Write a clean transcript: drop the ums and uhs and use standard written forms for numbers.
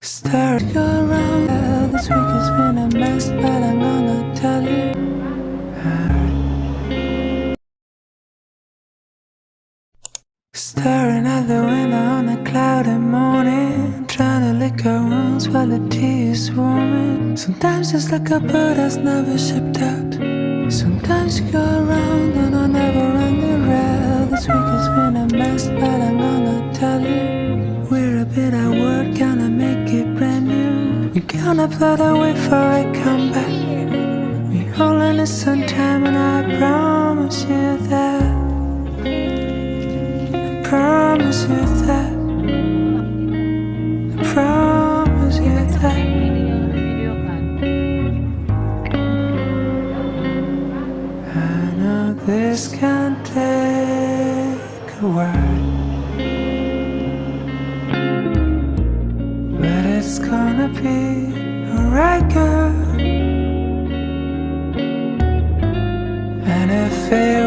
Start to go around. This week has been a mess, but I'm gonna tell you. Staring at the window on a cloudy morning, trying to lick our wounds while the tea is warming. Sometimes it's like a bird that's never shipped out. Sometimes you go around and I never run the rail. This week has been a mess, but I'm gonna tell you. We're a bit at work, gonna make it brand new. We're gonna put away for a comeback. We're all in the sunshine, and I promise you that. I promise you that. I promise you that. I know this can take a while, but it's gonna be alright, girl. And if it